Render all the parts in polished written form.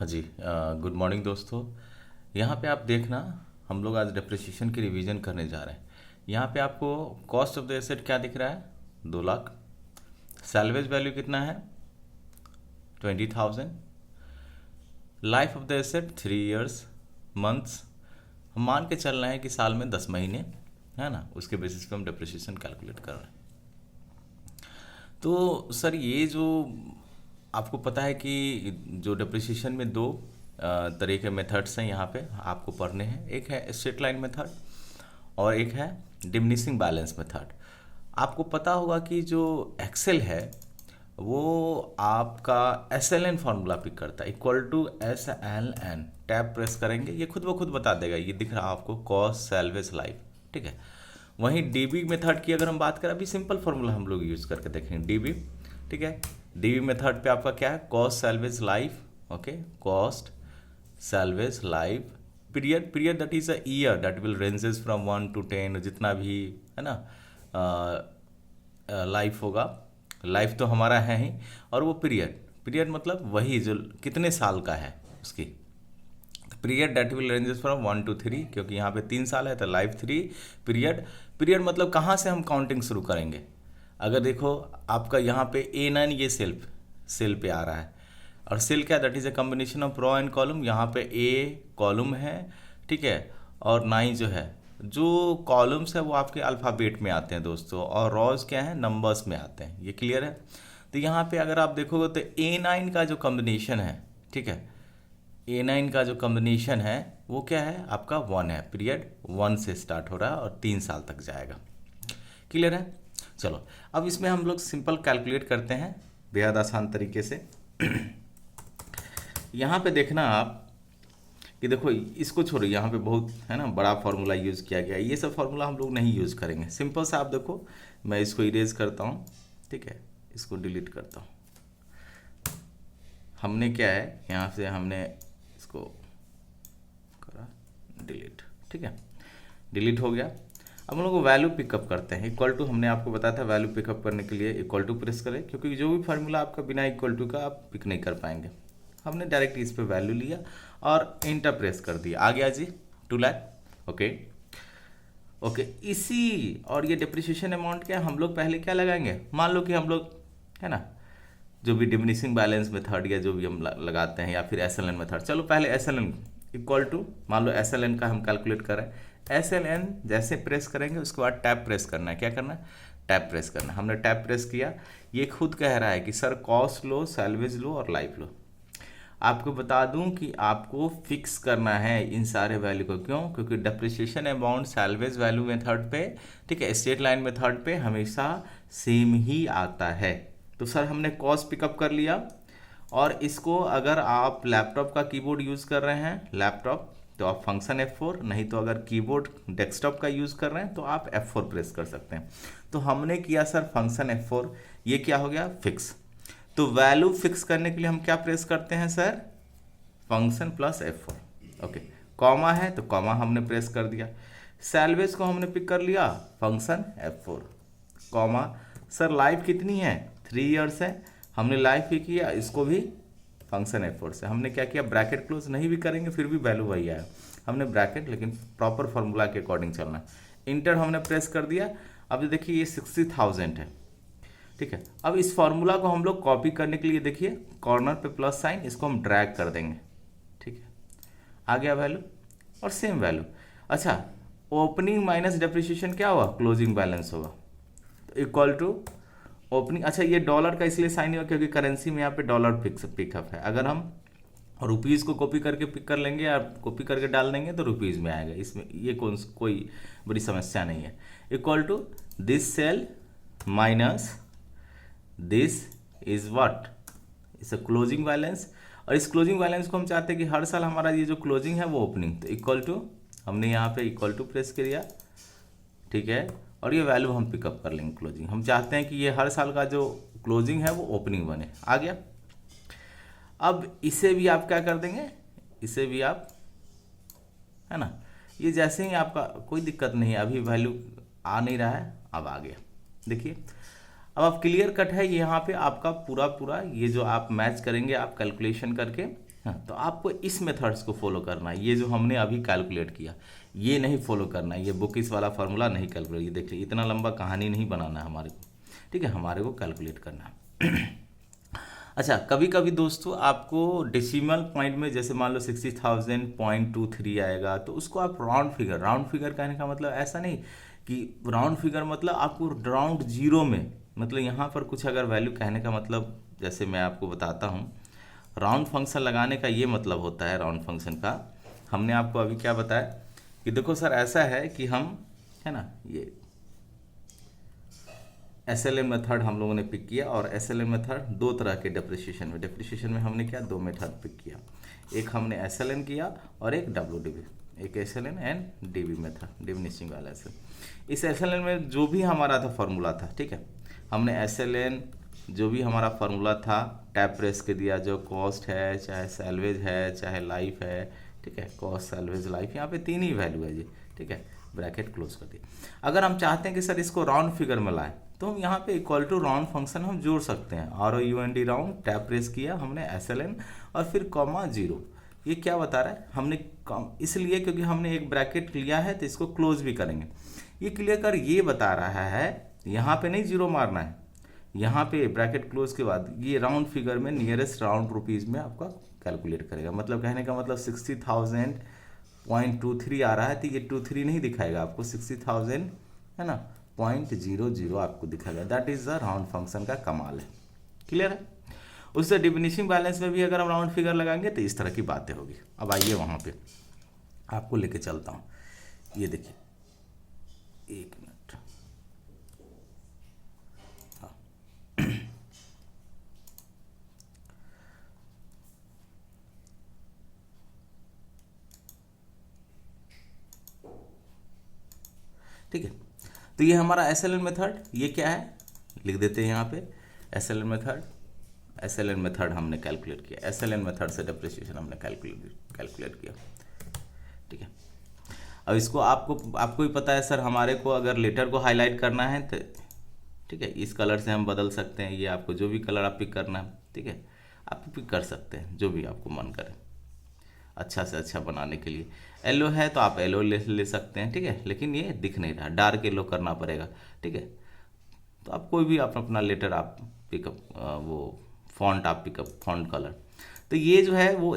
हाँ जी। Good morning दोस्तों। यहाँ पे आप देखना, हम लोग आज डेप्रिसिएशन की रिवीजन करने जा रहे हैं। यहाँ पे आपको कॉस्ट ऑफ द एसेट क्या दिख रहा है? 2 लाख। सैल्वेज वैल्यू कितना है? 20,000। Life of the asset 3 years. Months हम मान के चल रहे हैं कि साल में 10 महीने, है ना। उसके बेसिस पे हम डेप्रिसिएशन कैलकुलेट कर रहे हैं। तो सर ये जो आपको पता है कि जो डेप्रिसिएशन में दो तरह के मेथड्स हैं यहाँ पे आपको पढ़ने हैं। एक है स्ट्रेट लाइन मेथड और एक है डिमिनिशिंग बैलेंस मेथड। आपको पता होगा कि जो एक्सेल है वो आपका S L N formula pick करता है, equal to S L N. Tab press करेंगे ये खुद ब खुद बता देगा, ये दिख रहा है आपको, कॉस्ट सैल्वेज लाइफ, ठीक है। वहीं डीबी मेथड की अगर हम बात करें, अभी सिंपल फार्मूला हम लोग यूज करके देखेंगे, डीबी, ठीक है। डीबी मेथड पे आपका क्या है? Cost salvage life, okay, cost salvage life period, period that is a year that will ranges from 1 to 10, जितना भी है ना लाइफ होगा। लाइफ तो हमारा है ही, और वो पीरियड, पीरियड मतलब वही जो कितने साल का है उसकी। Period that will ranges from 1 to 3, क्योंकि यहाँ पे 3 साल है तो लाइफ 3 पीरियड। पीरियड मतलब कहाँ से हम काउंटिंग शुरू करेंगे? अगर देखो आपका यहाँ पे A9 ये सेल पे आ रहा है, और सेल क्या, that is a combination of row and column. यहाँ पे A कॉलम है, ठीक है, और 9 जो है, जो कॉलम्स है वो आपके अल्फ़ाबेट में आते हैं दोस्तों, और रॉज क्या है, नंबर्स में आते हैं। ये क्लियर है? तो यहाँ पे अगर आप देखोगे तो A9 का जो कॉम्बिनेशन है, ठीक है, A9 का जो कॉम्बिनेशन है वो क्या है आपका 1 है। पीरियड 1 से स्टार्ट हो रहा है और 3 साल तक जाएगा। क्लियर है? चलो अब इसमें हम लोग सिंपल कैलकुलेट करते हैं बेहद आसान तरीके से। यहाँ पे देखना आप कि देखो इसको छोड़ो, यहाँ पे बहुत है ना बड़ा फार्मूला यूज़ किया गया है। ये सब फार्मूला हम लोग नहीं यूज़ करेंगे। सिंपल सा आप देखो, मैं इसको इरेज करता हूँ, ठीक है, इसको डिलीट करता हूँ। हमने क्या है, यहाँ से हमने इसको करा डिलीट, ठीक है, डिलीट हो गया। अब हम लोग वैल्यू पिकअप करते हैं। इक्वल टू हमने आपको बताया था, वैल्यू पिकअप करने के लिए इक्वल टू प्रेस करें, क्योंकि जो भी फार्मूला आपका बिना इक्वल टू का आप पिक नहीं कर पाएंगे। हमने डायरेक्ट इस पे वैल्यू लिया और इंटर प्रेस कर दिया, आ गया जी 2 लाख। ओके ओके, इसी और ये डिप्रिसिएशन अमाउंट क्या हम लोग पहले क्या लगाएंगे, मान लो कि हम लोग है ना जो भी डिमिनिशिंग बैलेंस मेथड या जो भी हम लगाते हैं, या फिर एस एल एन मेथड। चलो पहले S L N equal to, मान लो एस एल एन का हम कैलकुलेट कर रहे हैं। एस एल एन जैसे प्रेस करेंगे उसके बाद टैब प्रेस करना है। क्या करना है? टैब प्रेस करना है। हमने टैब प्रेस किया, ये खुद कह रहा है कि सर कॉस्ट लो, सैल्वेज लो और लाइफ लो। आपको बता दूं कि आपको फिक्स करना है इन सारे वैल्यू को। क्यों? क्योंकि depreciation amount salvage value method पे, ठीक है, स्ट्रेट लाइन मेथड पे हमेशा सेम ही आता है। तो सर हमने कॉस्ट पिकअप कर लिया, और इसको अगर आप लैपटॉप का कीबोर्ड यूज़ कर रहे हैं, लैपटॉप, तो आप फंक्शन F4, नहीं तो अगर कीबोर्ड डेस्कटॉप का यूज़ कर रहे हैं तो आप F4 प्रेस कर सकते हैं। तो हमने किया सर फंक्शन F4, ये क्या हो गया, फिक्स। तो वैल्यू फिक्स करने के लिए हम क्या प्रेस करते हैं sir, function plus F4। Okay, comma है तो कॉमा हमने प्रेस कर दिया। सैल्वेज को हमने पिक कर लिया, function F4, comma. Sir life कितनी है, 3 ईयर्स है, हमने लाइफ ही किया, इसको भी फंक्शन F4 से। हमने क्या किया, ब्रैकेट क्लोज नहीं भी करेंगे फिर भी वैल्यू वही आया, हमने ब्रैकेट, लेकिन प्रॉपर फार्मूला के अकॉर्डिंग चलना है। इंटर हमने प्रेस कर दिया। अब देखिए ये 60,000 है, ठीक है। अब इस फार्मूला को हम लोग कॉपी करने के लिए देखिए कॉर्नर पे प्लस साइन, इसको हम ड्रैग कर देंगे, ठीक है, आ गया वैल्यू और सेम वैल्यू। अच्छा, ओपनिंग माइनस डेप्रिसिएशन क्या हुआ, क्लोजिंग बैलेंस होगा, तो इक्वल टू ओपनिंग। अच्छा, ये डॉलर का इसलिए साइन हुआ क्योंकि करेंसी में यहाँ पे डॉलर फिक्स पिकअप है। अगर हम रुपीज़ को कॉपी करके पिक कर लेंगे या कॉपी करके डाल देंगे तो रुपीज़ में आएगा, इसमें ये कोई बड़ी समस्या नहीं है। Equal to this cell minus this is what, इस क्लोजिंग बैलेंस। और इस क्लोजिंग बैलेंस को हम चाहते हैं कि हर साल हमारा ये जो क्लोजिंग है वो ओपनिंग, तो इक्वल टू हमने यहाँ पे इक्वल टू प्रेस किया, ठीक है, और ये वैल्यू हम पिकअप कर लेंगे क्लोजिंग। हम चाहते हैं कि ये हर साल का जो क्लोजिंग है वो ओपनिंग बने, आ गया। अब इसे भी आप क्या कर देंगे, इसे भी आप, है ना, ये जैसे ही आपका कोई दिक्कत नहीं है, अभी वैल्यू आ नहीं रहा है, अब आ गया। देखिए अब क्लियर कट है, यहाँ पे आपका पूरा ये जो आप मैच करेंगे आप कैलकुलेशन करके, हाँ, तो आपको इस मेथड्स को फॉलो करना है। ये जो हमने अभी कैलकुलेट किया ये नहीं फॉलो करना है, ये बुकिस वाला फार्मूला नहीं कैलकुलेट, ये देखिए इतना लंबा कहानी नहीं बनाना है हमारे को, ठीक है, हमारे को कैलकुलेट करना है। अच्छा, कभी कभी दोस्तों आपको डेसिमल पॉइंट में जैसे मान लो 60,000.23 आएगा, तो उसको आप राउंड फिगर कहने का मतलब ऐसा नहीं कि राउंड फिगर मतलब आपको राउंड जीरो में, मतलब यहाँ पर कुछ अगर वैल्यू कहने का मतलब जैसे मैं आपको बताता हूँ, राउंड फंक्शन लगाने का ये मतलब होता है, राउंड फंक्शन का हमने आपको अभी क्या बताया कि देखो सर ऐसा है कि हम, है ना, ये SLN मेथड हम लोगों ने पिक किया, और SLN मेथड दो तरह के डिप्रिसिएशन में हमने क्या, दो मेथड पिक किया, एक हमने SLN किया और एक WDB, एक SLN and DB method, diminishing balance. इस SLN में जो भी हमारा था फार्मूला था, ठीक है, हमने SLN जो भी हमारा फार्मूला था टैप प्रेस के दिया, जो कॉस्ट है चाहे सैलवेज है चाहे लाइफ है, ठीक है, कॉस्ट सैलवेज लाइफ, यहाँ पे तीन ही वैल्यू है जी, ठीक है, ब्रैकेट क्लोज कर दिए। अगर हम चाहते हैं कि सर इसको राउंड फिगर में लाएं, तो हम यहाँ पे इक्वल टू राउंड फंक्शन हम जोड़ सकते हैं, ROUND राउंड, टैप प्रेस किया हमने SLN और फिर कॉमा 0। ये क्या बता रहा है, हमने इसलिए क्योंकि हमने एक ब्रैकेट लिया है तो इसको क्लोज भी करेंगे। ये क्लियर कर ये बता रहा है यहाँ पे नहीं 0 मारना है, यहाँ पे ब्रैकेट क्लोज के बाद ये राउंड फिगर में नियरेस्ट राउंड रुपीज़ में आपका कैलकुलेट करेगा। मतलब कहने का मतलब 60,000.23 आ रहा है तो ये 23 नहीं दिखाएगा आपको, 60,000 है ना, 0.00 आपको दिखाएगा। That is the round function का कमाल है। क्लियर है। उससे डिमिनिशिंग बैलेंस में भी अगर हम राउंड फिगर लगाएंगे तो इस तरह की बातें होगी। अब आइए वहाँ पे आपको लेके चलता हूँ। ये देखिए, एक मिनट, हाँ ठीक है। तो ये हमारा SLN मेथड, ये क्या है लिख देते हैं यहाँ पे, SLN मेथड हमने कैलकुलेट किया, SLN मेथड से डिप्रिसिएशन हमने कैलकुलेट किया, ठीक है। अब इसको आपको ही पता है सर, हमारे को अगर लेटर को हाईलाइट करना है तो ठीक है, इस कलर से हम बदल सकते हैं। ये आपको जो भी कलर आप पिक करना है, ठीक है, आप पिक कर सकते हैं जो भी आपको मन करे अच्छा से अच्छा बनाने के लिए। येलो है तो आप येलो ले सकते हैं, ठीक है, लेकिन ये दिख नहीं रहा, डार्क येलो करना पड़ेगा, ठीक है। तो आप कोई भी अपना लेटर आप पिकअप, वो फॉन्ट आप पिकअप, फॉन्ट कलर, तो ये जो है वो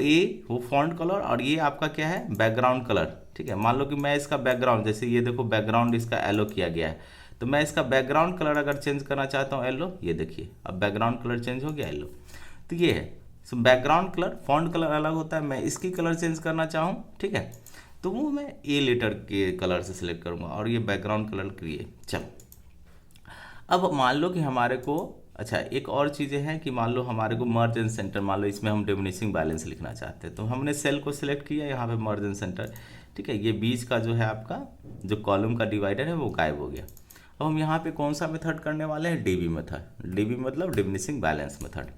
फॉन्ट कलर, और ये आपका क्या है, बैकग्राउंड कलर, ठीक है। मान लो कि मैं इसका बैकग्राउंड, जैसे ये देखो बैकग्राउंड इसका येलो किया गया है, तो मैं इसका बैकग्राउंड कलर अगर चेंज करना चाहता हूँ येलो, ये देखिए अब बैकग्राउंड कलर चेंज हो गया येलो। तो ये है, so background colour, font colour अलग होता है। मैं इसकी कलर चेंज करना चाहूँ, ठीक है, तो वो मैं ए लेटर के कलर से सिलेक्ट करूँगा, और ये बैकग्राउंड कलर क्रिएट। चलो अब मान लो कि हमारे को, अच्छा एक और चीज़ें हैं कि मान लो हमारे को मर्ज एंड सेंटर, मान लो इसमें हम डिमिनिशिंग बैलेंस लिखना चाहते हैं, तो हमने सेल को सिलेक्ट किया, यहाँ पे मर्ज एंड सेंटर, ठीक है। ये बीच का जो है आपका जो कॉलम का डिवाइडर है वो गायब हो गया। अब हम यहाँ पे कौन सा मेथड करने वाले हैं, DB मेथड। DB मतलब डिमिनिशिंग बैलेंस मेथड।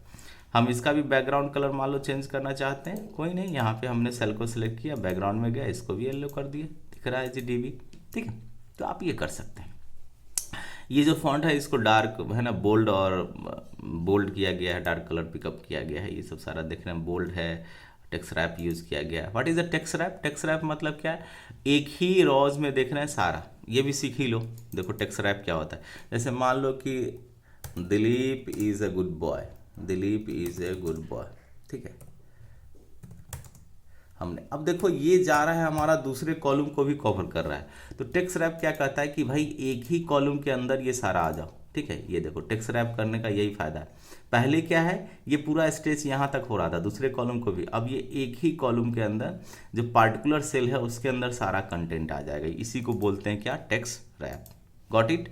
हम इसका भी बैकग्राउंड कलर मान लो चेंज करना चाहते हैं, कोई नहीं, यहाँ पे हमने सेल को सिलेक्ट किया, बैकग्राउंड में गया, इसको भी येलो कर दिया, दिख रहा है जी DB, ठीक है। तो आप ये कर सकते हैं। ये जो फॉन्ट है इसको डार्क है ना, बोल्ड और बोल्ड किया गया है, डार्क कलर पिकअप किया गया है, ये सब सारा देख रहे हैं, बोल्ड है, टेक्स्ट रैप यूज़ किया गया है। What is the text rap? Text rap मतलब क्या है, एक ही रोज में देख रहे हैं सारा, ये भी सीख ही लो। देखो टेक्स्ट रैप क्या होता है, जैसे मान लो कि Dilip is a good boy, Dilip is a good boy, ठीक है। हमने अब देखो ये जा रहा है हमारा दूसरे कॉलम को भी कवर कर रहा है, तो टेक्स्ट रैप क्या कहता है कि भाई एक ही कॉलम के अंदर ये सारा आ जाओ, ठीक है। ये देखो टेक्स्ट रैप करने का यही फायदा है। पहले क्या है, ये पूरा स्टेज यहाँ तक हो रहा था दूसरे कॉलम को भी, अब ये एक ही कॉलम के अंदर जो पार्टिकुलर सेल है उसके अंदर सारा कंटेंट आ जाएगा। इसी को बोलते हैं क्या, टेक्स्ट रैप। Got it.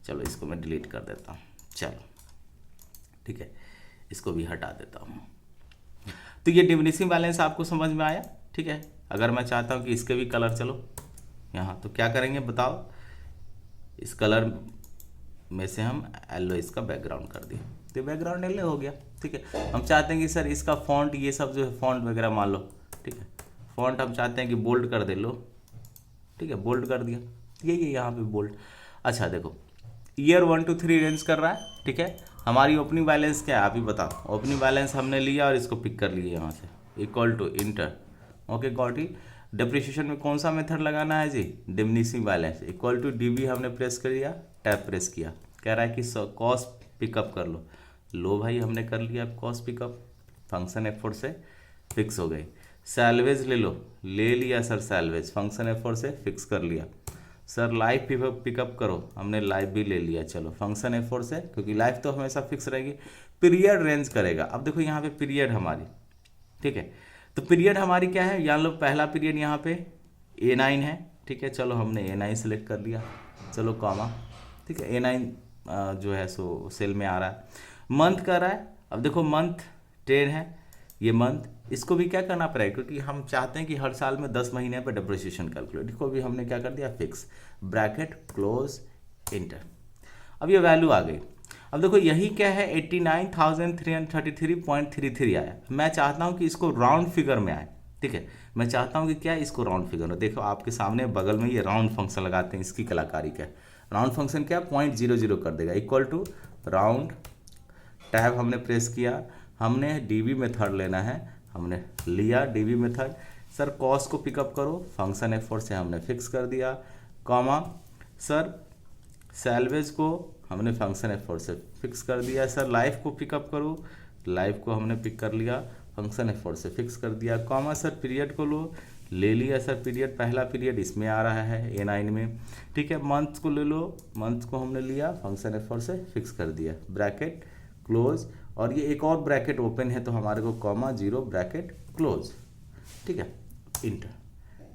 चलो इसको मैं डिलीट कर देता हूँ, चलो ठीक है, इसको भी हटा देता हूँ। तो ये डिमिनिशिंग बैलेंस आपको समझ में आया, ठीक है। अगर मैं चाहता हूँ कि इसके भी कलर चलो यहाँ, तो क्या करेंगे बताओ, इस कलर में से हम येलो इसका बैकग्राउंड कर दिए, तो बैकग्राउंड येलो हो गया, ठीक है। हम चाहते हैं कि सर इसका फॉन्ट, ये सब जो है फॉन्ट वगैरह मान लो, ठीक है, फॉन्ट हम चाहते हैं कि बोल्ड कर दे लो, ठीक है, बोल्ड कर दिया, यही यहाँ पे बोल्ड। अच्छा देखो ईयर 1 to 3 रेंज कर रहा है, ठीक है। हमारी ओपनिंग बैलेंस क्या है आप ही बताओ। ओपनिंग बैलेंस हमने लिया और इसको पिक कर लिए यहाँ से, equal to enter, okay got it. Depreciation में कौन सा मेथड लगाना है जी, diminishing balance, equal to DB हमने प्रेस कर दिया, टैब प्रेस किया, कह रहा है कि कॉस्ट पिकअप कर लो भाई हमने कर लिया कॉस्ट पिकअप, फंक्शन एफोर्ट से फिक्स हो गई। सैलवेज ले लिया सर, सैलवेज फंक्शन एफोर्ट से फिक्स कर लिया। सर लाइफ पिकअप करो, हमने लाइफ भी ले लिया, चलो फंक्शन एफोर्ट से, क्योंकि लाइफ तो हमेशा फिक्स रहेगी। पीरियड रेंज करेगा, अब देखो यहाँ पे पीरियड हमारी, ठीक है, तो पीरियड हमारी क्या है, यहाँ लो पहला पीरियड यहाँ पे A9 है, ठीक है, चलो हमने A9 सेलेक्ट कर लिया, चलो कॉमा, ठीक है, A9 जो है सो सेल में आ रहा है। मंथ कर रहा है, अब देखो मंथ 10 है, ये मंथ, इसको भी क्या करना पड़ेगा, क्योंकि हम चाहते हैं कि हर साल में 10 महीने पर डिप्रिसिएशन कैलकुलेट, इसको भी हमने क्या कर दिया फिक्स, ब्रैकेट क्लोज इंटर। अब ये वैल्यू आ गई। अब देखो यही क्या है 89,333.33 आया, मैं चाहता हूँ कि इसको राउंड फिगर में आए, ठीक है, मैं चाहता हूँ कि क्या इसको राउंड फिगर में, देखो आपके सामने बगल में ये राउंड फंक्शन लगाते हैं, इसकी कलाकारी क्या है, राउंड फंक्शन क्या 0.00 कर देगा, इक्वल टू राउंड, टैब हमने प्रेस किया, हमने डीबी मेथड लेना है, हमने लिया डीबी मेथड। सर कॉस्ट को पिकअप करो, फंक्शन एफोर्ट से हमने फिक्स कर दिया, कॉमा, सर सैलवेज को हमने फंक्शन एफोर्ट से फिक्स कर दिया। सर लाइफ को पिकअप करो, लाइफ को हमने पिक कर लिया, फंक्शन एफोर्ट से फिक्स कर दिया, कॉमा, सर पीरियड को ले लिया, सर पीरियड पहला पीरियड इसमें आ रहा है A9 में, ठीक है, मंथ को ले लो, मंथ को हमने लिया, फंक्शन एफोर्ट से फिक्स कर दिया, ब्रैकेट क्लोज, और ये एक और ब्रैकेट ओपन है तो हमारे को कॉमा 0 ब्रैकेट क्लोज, ठीक है, इंटर।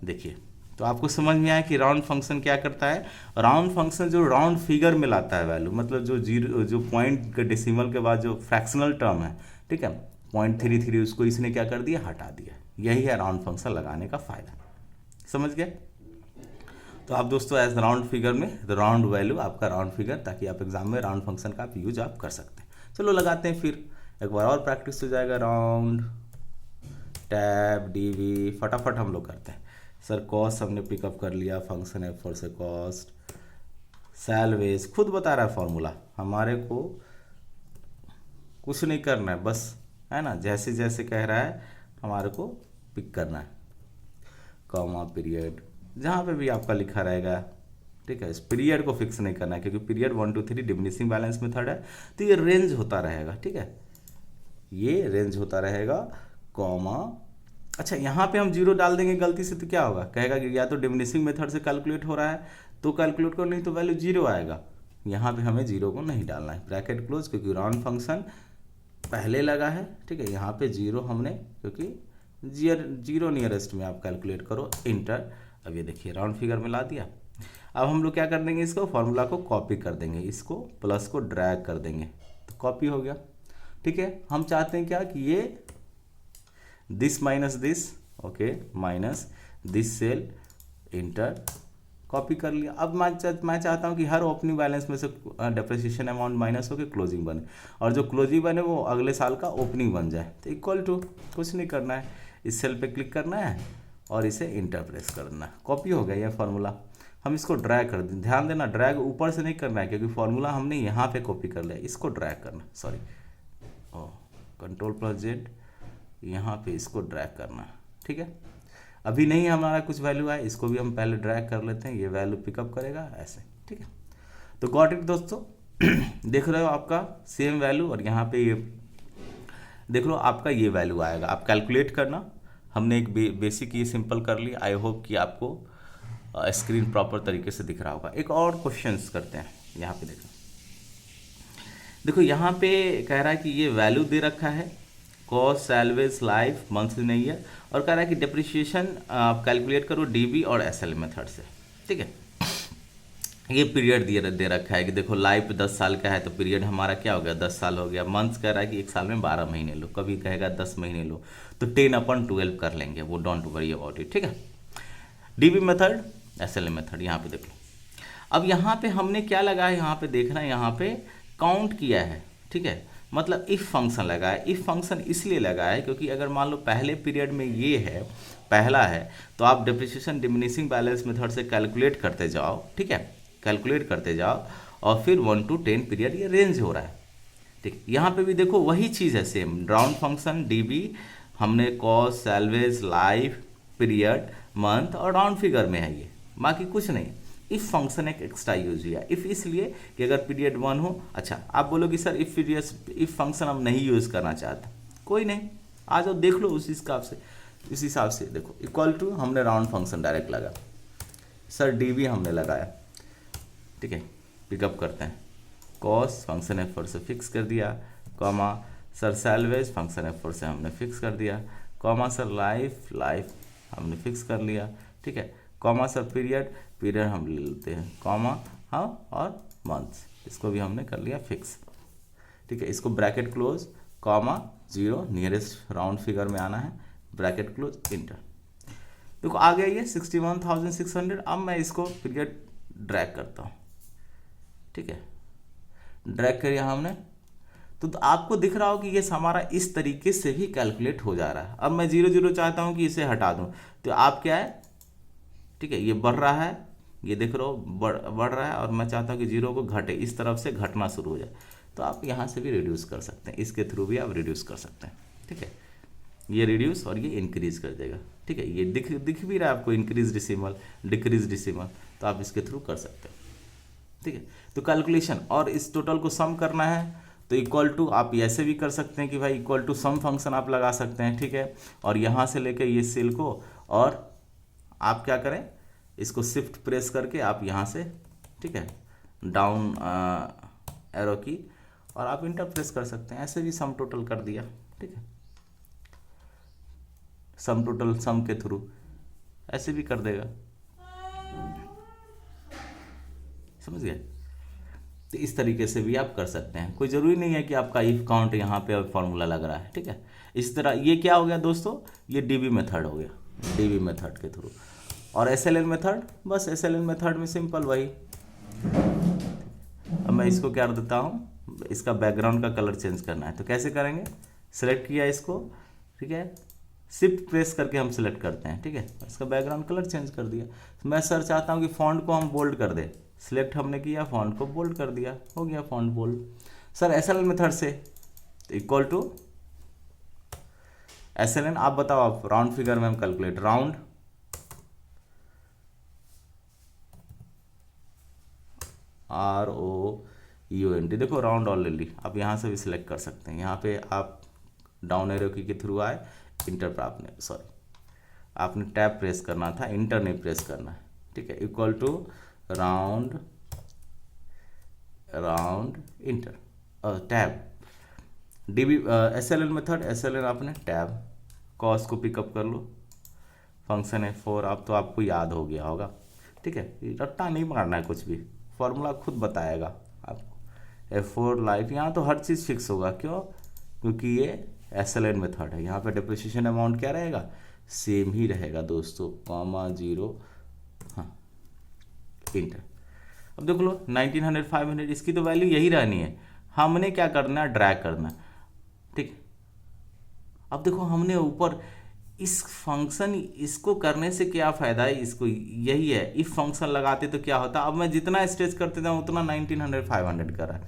देखिए तो आपको समझ में आया कि राउंड फंक्शन क्या करता है, राउंड फंक्शन जो राउंड फिगर में लाता है वैल्यू, मतलब जो पॉइंट के डेसिमल के बाद जो फ्रैक्शनल टर्म है, ठीक है, 0.33 उसको इसने क्या कर दिया, हटा दिया, यही है राउंड फंक्शन लगाने का फायदा, समझ गए। तो आप दोस्तों एज राउंड फिगर में राउंड वैल्यू आपका राउंड फिगर, ताकि आप एग्जाम में राउंड फंक्शन का आप यूज आप कर सकते हैं। चलो लगाते हैं फिर एक बार और प्रैक्टिस हो जाएगा, राउंड टैब डीवी, फटाफट हम लोग करते हैं। सर कॉस्ट हमने पिकअप कर लिया, फंक्शन एफोर्ट से कॉस्ट, सैलवेज खुद बता रहा है फॉर्मूला, हमारे को कुछ नहीं करना है, बस है ना, जैसे जैसे कह रहा है हमारे को पिक करना है, कॉमा पीरियड जहाँ पे भी आपका लिखा रहेगा, ठीक है, इस पीरियड को फिक्स नहीं करना है, क्योंकि पीरियड 1 2 3 डिमिनिशिंग बैलेंस मेथड है, तो ये रेंज होता रहेगा, ठीक है, ये रेंज होता रहेगा, कॉमा, अच्छा यहाँ पे हम 0 डाल देंगे गलती से तो क्या होगा, कहेगा कि या तो डिमिनिशिंग मेथड से कैलकुलेट हो रहा है तो कैलकुलेट करो, नहीं तो वैल्यू 0 आएगा, यहाँ पे हमें 0 को नहीं डालना है, ब्रैकेट क्लोज, क्योंकि राउंड फंक्शन पहले लगा है, ठीक है, यहाँ पे 0 हमने, क्योंकि 0 नियरेस्ट में आप कैलकुलेट करो, इंटर। अब ये देखिए राउंड फिगर में ला दिया। अब हम लोग क्या कर देंगे, इसको फॉर्मूला को कॉपी कर देंगे, इसको प्लस को ड्रैग कर देंगे, तो कॉपी हो गया, ठीक है। हम चाहते हैं क्या कि ये this minus this, okay, minus this cell, enter, copy कर लिया। अब मैं चाहता हूँ कि हर ओपनिंग बैलेंस में से डेप्रिसिएशन अमाउंट माइनस होकर क्लोजिंग बने, और जो क्लोजिंग बने वो अगले साल का ओपनिंग बन जाए, तो इक्वल टू, कुछ नहीं करना है, इस सेल पे क्लिक करना है और इसे इंटर प्रेस करना है, कॉपी हो गया यह फार्मूला। हम इसको ड्रैग कर दें, ध्यान देना ड्रैग ऊपर से नहीं करना है, क्योंकि फार्मूला हमने यहाँ पे कॉपी कर लिया, इसको ड्रैग करना, सॉरी, Ctrl+Z, यहाँ पे इसको ड्रैग करना, ठीक है। अभी नहीं हमारा कुछ वैल्यू आए, इसको भी हम पहले ड्रैग कर लेते हैं, ये वैल्यू पिकअप करेगा ऐसे, ठीक है। तो गॉट इट दोस्तों, देख रहे हो आपका सेम वैल्यू, और यहाँ पे ये देख लो आपका ये वैल्यू आएगा, आप कैलकुलेट करना। हमने एक बेसिक ये सिंपल कर ली, आई होप कि आपको स्क्रीन प्रॉपर तरीके से दिख रहा होगा। एक और क्वेश्चंस करते हैं, यहाँ पे देखो यहाँ पे कह रहा है कि ये वैल्यू दे रखा है, कॉस्ट, सैलवेज, लाइफ, मंथली नहीं है, और कह रहा है कि डिप्रिसिएशन आप कैलकुलेट करो डीबी और एसएल मेथड से, ठीक है। ये पीरियड दे रखा है कि देखो लाइफ 10 साल का है तो पीरियड हमारा क्या हो गया, 10 साल हो गया। मंथ्स कह रहा है कि एक साल में 12 महीने लो, कभी कहेगा 10 महीने लो, तो 10/12 कर लेंगे, वो डोंट वरी अबाउट इट, ठीक है। डीबी मेथड, एसएल मेथड, यहाँ पे देख लो। अब यहाँ पे हमने क्या लगा है, यहाँ पे देखना है, यहाँ पे काउंट किया है, ठीक है, मतलब इफ फंक्शन लगा है। इफ फंक्शन इसलिए लगा है क्योंकि अगर मान लो पहले पीरियड में ये है, पहला है, तो आप डिप्रिसिएशन डिमिनिशिंग बैलेंस मेथड से कैलकुलेट करते जाओ, ठीक है, कैलकुलेट करते जाओ, और फिर 1 to 10 पीरियड ये रेंज हो रहा है, ठीक। यहाँ पे भी देखो वही चीज़ है, सेम राउंड फंक्शन डीबी हमने cost, salvage, life, period, month और राउंड फिगर में है ये, बाकी कुछ नहीं। इफ फंक्शन एक एक्स्ट्रा यूज हुआ, इफ इसलिए कि अगर पीरियड 1 हो। अच्छा, आप बोलोगे सर इफ फंक्शन हम नहीं यूज करना चाहते, कोई नहीं, आ जाओ देख लो उस हिसाब से देखो। इक्वल टू हमने राउंड फंक्शन डायरेक्ट लगा, सर डी भी हमने लगाया, ठीक है, पिकअप करते हैं। कॉस फंक्शन F4 से फिक्स कर दिया, comma sir salvage function F4 से हमने फिक्स कर दिया, कॉमा सर लाइफ हमने फिक्स कर लिया, ठीक है, कॉमा सर पीरियड हम ले लेते हैं, कॉमा हाँ, और मंथ्स इसको भी हमने कर लिया फिक्स, ठीक है। इसको bracket close, comma 0 nearest round figure में आना है, ब्रैकेट क्लोज, इंटर। देखो आ गया ये 61,600। अब मैं इसको पीरियड ड्रैग करता हूँ, ठीक है, ड्रैग किया हमने, तो आपको दिख रहा हो कि ये हमारा इस तरीके से भी कैलकुलेट हो जा रहा है। अब मैं 0 चाहता हूँ कि इसे हटा दूँ, तो आप क्या है, ठीक है, ये बढ़ रहा है, ये देख रहे हो बढ़ रहा है, और मैं चाहता हूँ कि 0 को घटे, इस तरफ से घटना शुरू हो जाए, तो आप यहाँ से भी रिड्यूस कर सकते हैं, इसके थ्रू भी आप रिड्यूस कर सकते हैं, ठीक है। ये रिड्यूस और ये इंक्रीज कर देगा, ठीक है, ये दिख भी रहा है आपको, इंक्रीज डिसिमल, डिक्रीज डिसिमल, तो आप इसके थ्रू कर सकते हैं, ठीक है। तो कैलकुलेशन और इस टोटल को सम करना है, तो इक्वल टू आप ऐसे भी कर सकते हैं कि भाई इक्वल टू सम फंक्शन आप लगा सकते हैं, ठीक है, और यहाँ से लेके ये सेल को, और आप क्या करें, इसको शिफ्ट प्रेस करके आप यहाँ से, ठीक है, डाउन एरो की, और आप इंटर प्रेस कर सकते हैं, ऐसे भी सम टोटल कर दिया, ठीक है, सम टोटल सम के थ्रू ऐसे भी कर देगा, समझ गए। तो इस तरीके से भी आप कर सकते हैं, कोई ज़रूरी नहीं है कि आपका इफ काउंट यहाँ पे फॉर्मूला लग रहा है, ठीक है। इस तरह ये क्या हो गया दोस्तों, ये डीबी मेथड हो गया, डीबी मेथड के थ्रू। और एसएलएन मेथड, बस एसएलएन मेथड में सिंपल वही। अब मैं इसको क्या कर देता हूँ, इसका बैकग्राउंड का कलर चेंज करना है, तो कैसे करेंगे, सेलेक्ट किया इसको, ठीक है, शिफ्ट प्रेस करके हम सेलेक्ट करते हैं, ठीक है, इसका बैकग्राउंड कलर चेंज कर दिया। मैं सर चाहता हूँ कि फॉन्ट को हम बोल्ड कर दे, सिलेक्ट हमने किया, फॉन्ट को बोल्ड कर दिया, हो गया font bold. Sir SLN method से इक्वल टू एसएलएन, आप बताओ, आप राउंड फिगर में हम कैलकुलेट, राउंड ROUND, देखो राउंड ऑलरेडी आप यहाँ से भी सिलेक्ट कर सकते हैं, यहाँ पे आप डाउन एरो की के थ्रू आए, इंटर पर आपने टैब प्रेस करना था, इंटर नहीं प्रेस करना है, ठीक है, equal to round enter tab, DB SLN method, SLN आपने टैब, कॉस को पिकअप कर लो, फंक्शन F4, अब तो आपको याद हो गया होगा, ठीक है, रट्टा नहीं मारना है कुछ भी, फॉर्मूला खुद बताएगा आपको। F4 लाइफ, यहाँ तो हर चीज़ फिक्स होगा, क्यों, क्योंकि ये एसएलएन मेथड है, यहाँ पे डिप्रिसिएशन अमाउंट क्या रहेगा, सेम ही रहेगा दोस्तों, कॉमा 0, हाँ, इंटर। अब देख लो 1900 500, इसकी तो वैल्यू यही रहनी है, हमने क्या करना है, ड्रैग करना, ठीक। अब देखो हमने ऊपर इस फंक्शन, इसको करने से क्या फ़ायदा है, इसको यही है, इफ फंक्शन लगाते तो क्या होता, अब मैं जितना स्ट्रेच करते था उतना 1900 500 कर रहा है,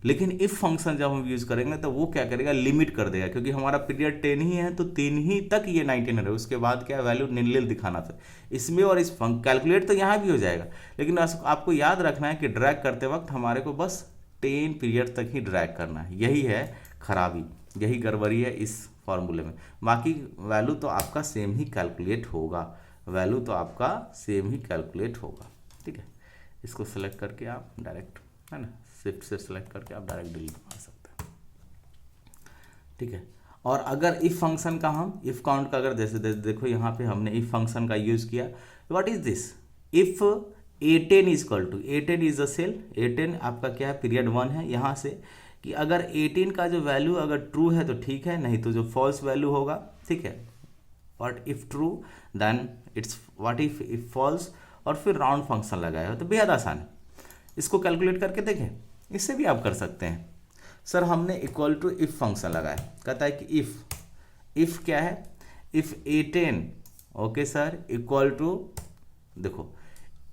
लेकिन इफ फंक्शन जब हम यूज़ करेंगे तो वो क्या करेगा, लिमिट कर देगा, क्योंकि हमारा पीरियड 10 ही है, तो 10 ही तक ये 1900, उसके बाद क्या वैल्यू निल दिखाना था इसमें, और इस कैलकुलेट तो यहाँ भी हो जाएगा, लेकिन आपको याद रखना है कि ड्रैग करते वक्त हमारे को बस 10 पीरियड तक ही ड्रैग करना है, यही है खराबी, यही गड़बड़ी है इस फॉर्मूले में। बाकी वैल्यू तो आपका सेम ही कैलकुलेट होगा, वैल्यू तो आपका सेम ही कैलकुलेट होगा, ठीक है। इसको सेलेक्ट करके आप डायरेक्ट, है ना, शिफ्ट से सेलेक्ट करके आप डायरेक्ट डिलीट मार सकते हैं, ठीक है। और अगर इफ फंक्शन का हम इफ काउंट का अगर जैसे देखो यहाँ पे हमने इफ फंक्शन का यूज किया, what is this, if A10 is equal to, A10 is the cell, A10 आपका क्या है, पीरियड 1 है, यहाँ से कि अगर 18 का जो वैल्यू अगर ट्रू है तो ठीक है, नहीं तो जो फॉल्स वैल्यू होगा, ठीक है, what if true then it's what if false, और फिर राउंड फंक्शन लगाया हो, तो बेहद आसान है, इसको कैलकुलेट करके देखें, इससे भी आप कर सकते हैं। सर हमने इक्वल टू इफ फंक्शन लगाया, कहता है कि इफ क्या है, if A10, okay sir, equal to, देखो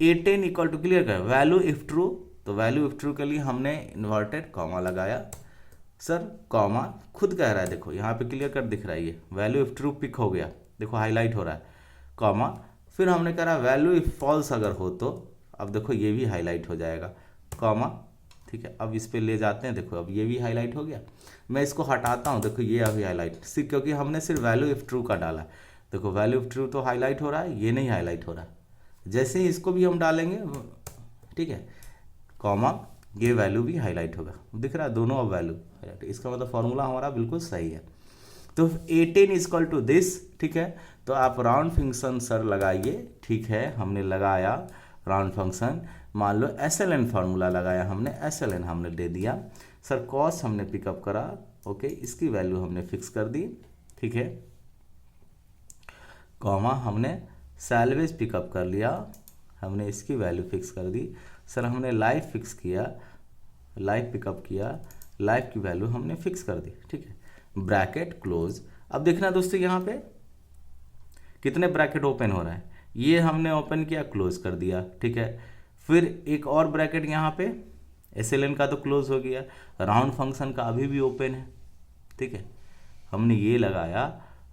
A10 इक्वल टू, क्लियर कर, वैल्यू इफ ट्रू, तो वैल्यू इफ ट्रू के लिए हमने इन्वर्टेड कॉमा लगाया, सर कॉमा खुद कह रहा है, देखो यहाँ पे क्लियर कट दिख रहा है, ये वैल्यू इफ ट्रू पिक हो गया, देखो हाईलाइट हो रहा है, कॉमा फिर हमने कह रहा वैल्यू इफ फॉल्स अगर हो तो, अब देखो ये भी हाईलाइट हो जाएगा, कॉमा, ठीक है। अब इस पे ले जाते हैं, देखो अब ये भी हाईलाइट हो गया। मैं इसको हटाता हूँ, देखो ये अभी हाईलाइट, सिर्फ क्योंकि हमने सिर्फ वैल्यू इफ ट्रू का डाला, देखो वैल्यू इफ ट्रू तो हाईलाइट हो रहा है, ये नहीं हाईलाइट हो रहा है। जैसे ही इसको भी हम डालेंगे, ठीक है, कॉमा, ये वैल्यू भी हाईलाइट होगा, दिख रहा है दोनों अब वैल्यू हाईलाइट, इसका मतलब फॉर्मूला हमारा बिल्कुल सही है। तो 18 इजक्वल टू दिस, ठीक है। तो आप राउंड फंक्शन सर लगाइए, ठीक है, हमने लगाया राउंड फंक्शन, मान लो SLN फार्मूला लगाया हमने, SLN हमने दे दिया, सर कॉस हमने पिकअप करा, ओके, इसकी वैल्यू हमने फिक्स कर दी, ठीक है, कॉमा हमने सैलवेज पिकअप कर लिया, हमने इसकी वैल्यू फिक्स कर दी, सर हमने लाइफ फिक्स किया, लाइफ पिकअप किया, लाइफ की वैल्यू हमने फिक्स कर दी, ठीक है, ब्रैकेट क्लोज। अब देखना दोस्तों यहाँ पे कितने ब्रैकेट ओपन हो रहा है, ये हमने ओपन किया, क्लोज कर दिया, ठीक है। फिर एक और ब्रैकेट यहाँ पे SLN का तो क्लोज हो गया, राउंड फंक्शन का अभी भी ओपन है, ठीक है, हमने ये लगाया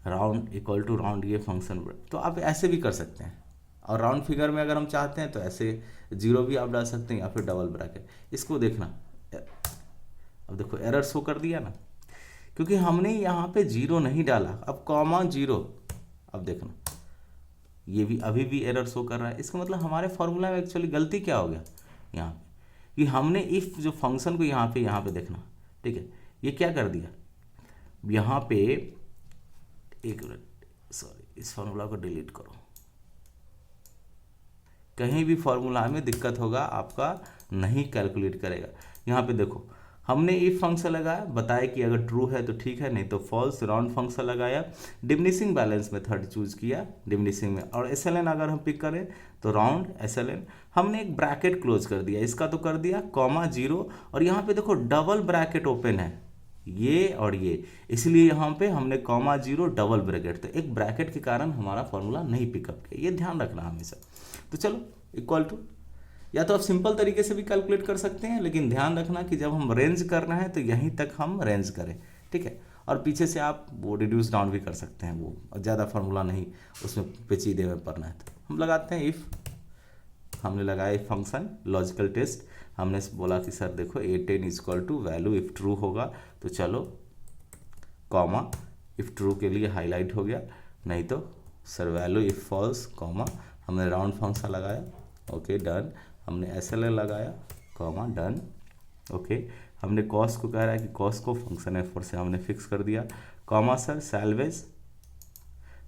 राउंड इक्वल टू राउंड, ये फंक्शन। तो आप ऐसे भी कर सकते हैं, और राउंड फिगर में अगर हम चाहते हैं तो ऐसे जीरो भी आप डाल सकते हैं, या फिर डबल ब्रैकेट। इसको देखना, अब देखो एरर शो कर दिया ना, क्योंकि हमने यहाँ पे जीरो नहीं डाला, अब कॉमा जीरो, अब देखना ये भी अभी भी एरर शो कर रहा है। इसका मतलब हमारे फॉर्मूला में एक्चुअली गलती क्या हो गया यहाँ पे, कि हमने इफ जो फंक्शन को यहाँ पे देखना, ठीक है, ये क्या कर दिया, यहाँ पे एक मिनट, सॉरी, इस फॉर्मूला को डिलीट करो, कहीं भी फॉर्मूला में दिक्कत होगा, आपका नहीं कैलकुलेट करेगा। यहाँ पे देखो हमने इफ फंक्शन लगाया, बताया कि अगर ट्रू है तो ठीक है, नहीं तो फॉल्स, राउंड फंक्शन लगाया, डिमिनिशिंग बैलेंस मेथड चूज किया, डिमिनिशिंग में, और SLN अगर हम पिक करें तो राउंड SLN, हमने एक ब्रैकेट क्लोज कर दिया, इसका तो कर दिया, कॉमा जीरो, और यहाँ पे देखो डबल ब्रैकेट ओपन है, ये और ये, इसलिए यहाँ पे हमने कॉमा जीरो डबल ब्रैकेट, तो एक ब्रैकेट के कारण हमारा फॉर्मूला नहीं पिकअप किया, ये ध्यान रखना हमेशा। तो चलो इक्वल टू, या तो आप सिंपल तरीके से भी कैलकुलेट कर सकते हैं, लेकिन ध्यान रखना कि जब हम रेंज करना है तो यहीं तक हम रेंज करें, ठीक है, और पीछे से आप वो रिड्यूस डाउन भी कर सकते हैं, वो ज़्यादा फार्मूला नहीं उसमें पेचीदे में पड़ना है। तो हम लगाते हैं इफ़, हमने लगाया इफ फंक्शन, लॉजिकल टेस्ट, हमने बोला कि सर देखो 18 equal to value if true होगा, तो चलो कॉमा, इफ ट्रू के लिए हाईलाइट हो गया, नहीं तो sir value if false, comma, हमने राउंड फंक्शन लगाया, ओके डन, हमने SLN लगाया, कॉमा डन, ओके, हमने कॉस को कह रहा है कि कॉस को फंक्शन F4 से हमने फिक्स कर दिया, कॉमा सर सैलवेज